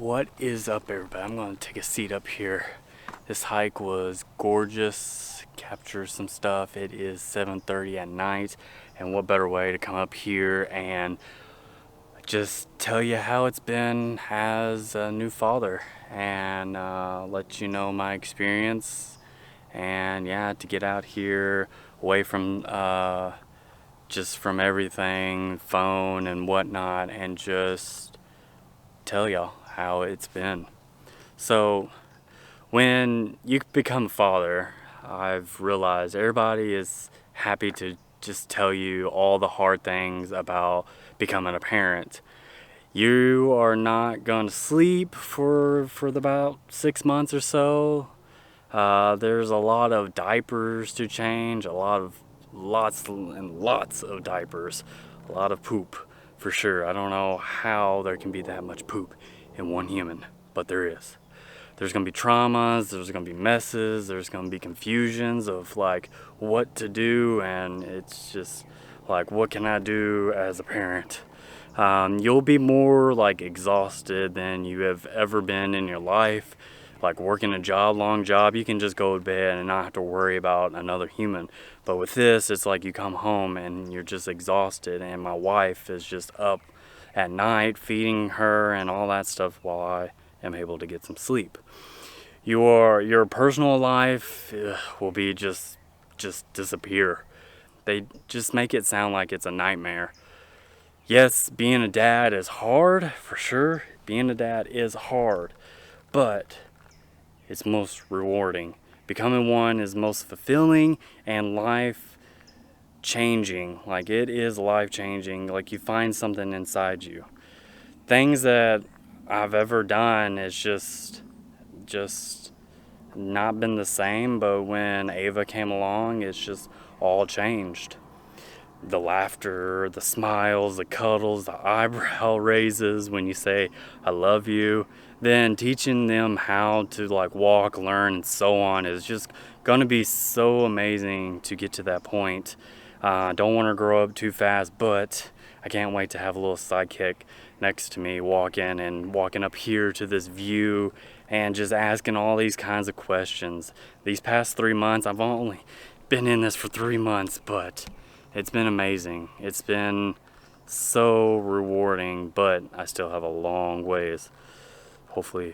What is up, everybody? I'm gonna take a seat up here. This hike was gorgeous, capture some stuff. It is 7:30 at night, and what better way to come up here and just tell you how it's been as a new father and let you know my experience. And yeah, to get out here away from just from everything, phone and whatnot, and just tell y'all how it's been. So when you become a father, I've realized everybody is happy to just tell you all the hard things about becoming a parent. You are not going to sleep for about 6 months or so. There's a lot of diapers to change, lots and lots of diapers, a lot of poop for sure. I don't know how there can be that much poop in one human, but there is. There's gonna be traumas, there's gonna be messes, there's gonna be confusions of like what to do, and it's just like, what can I do as a parent? You'll be more like exhausted than you have ever been in your life. Like working a job, long job, you can just go to bed and not have to worry about another human. But with this, it's like you come home and you're just exhausted, and my wife is just up at night feeding her and all that stuff while I am able to get some sleep. Your personal life will be just disappear. They just make it sound like it's a nightmare. Yes, being a dad is hard, for sure. Being a dad is hard, but it's most rewarding. Becoming one is most fulfilling and life changing. Like, it is life changing. Like, you find something inside you. Things that I've ever done is just not been the same, but when Ava came along, it's just all changed. The laughter, the smiles, the cuddles, the eyebrow raises when you say I love you, then teaching them how to like walk, learn, and so on is just gonna be so amazing to get to that point. Don't want to grow up too fast, but I can't wait to have a little sidekick next to me walking up here to this view and just asking all these kinds of questions. These past 3 months, I've only been in this for 3 months, but it's been amazing. It's been so rewarding, but I still have a long ways. Hopefully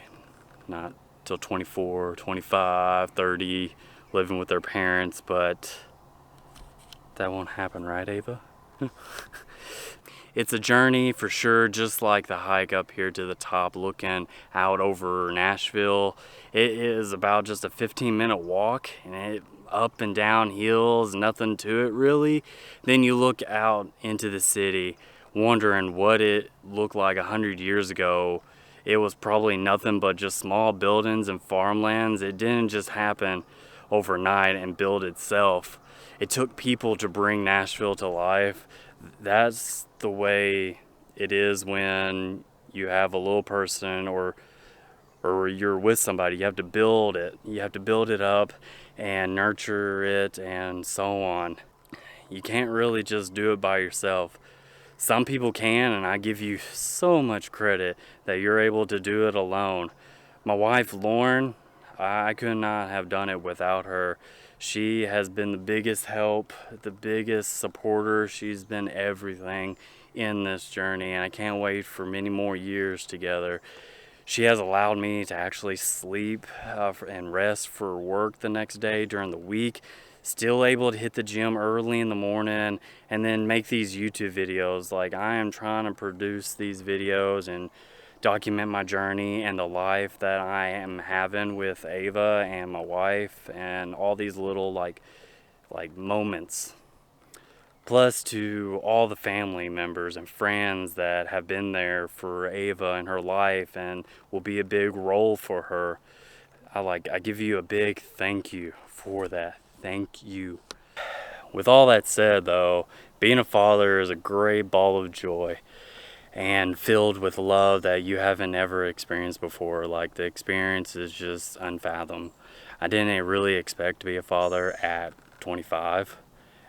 not till 24, 25, 30, living with their parents, but that won't happen, right, Ava? It's a journey for sure, just like the hike up here to the top looking out over Nashville. It is about just a 15-minute walk, and it up and down hills, nothing to it really. Then you look out into the city, wondering what it looked like 100 years ago. It was probably nothing but just small buildings and farmlands. It didn't just happen overnight and build itself. It took people to bring Nashville to life. That's the way it is when you have a little person or you're with somebody. You have to build it. You have to build it up and nurture it and so on. You can't really just do it by yourself. Some people can, and I give you so much credit that you're able to do it alone. My wife, Lauren, I could not have done it without her. She has been the biggest help, the biggest supporter. She's been everything in this journey, and I can't wait for many more years together. She has allowed me to actually sleep and rest for work the next day during the week. Still able to hit the gym early in the morning and then make these YouTube videos. Like, I am trying to produce these videos and document my journey and the life that I am having with Ava and my wife and all these little like moments. Plus to all the family members and friends that have been there for Ava in her life and will be a big role for her. I give you a big thank you for that. Thank you. With all that said though, being a father is a great ball of joy and filled with love that you haven't ever experienced before. Like, the experience is just unfathomed. I didn't really expect to be a father at 25.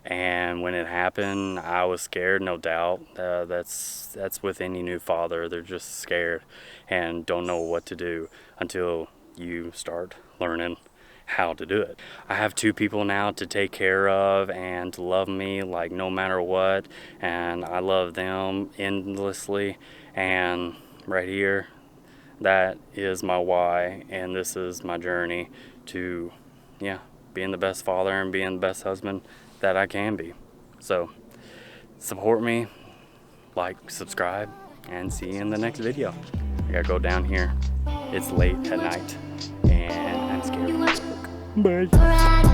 And when it happened, I was scared, no doubt. That's with any new father. They're just scared and don't know what to do until you start learning how to do it. I have 2 people now to take care of and to love me like no matter what, and I love them endlessly. And right here, that is my why, and this is my journey to, yeah, being the best father and being the best husband that I can be. So support me, like, subscribe, and see you in the next video. I gotta go down here. It's late at night and I'm scared. Bye.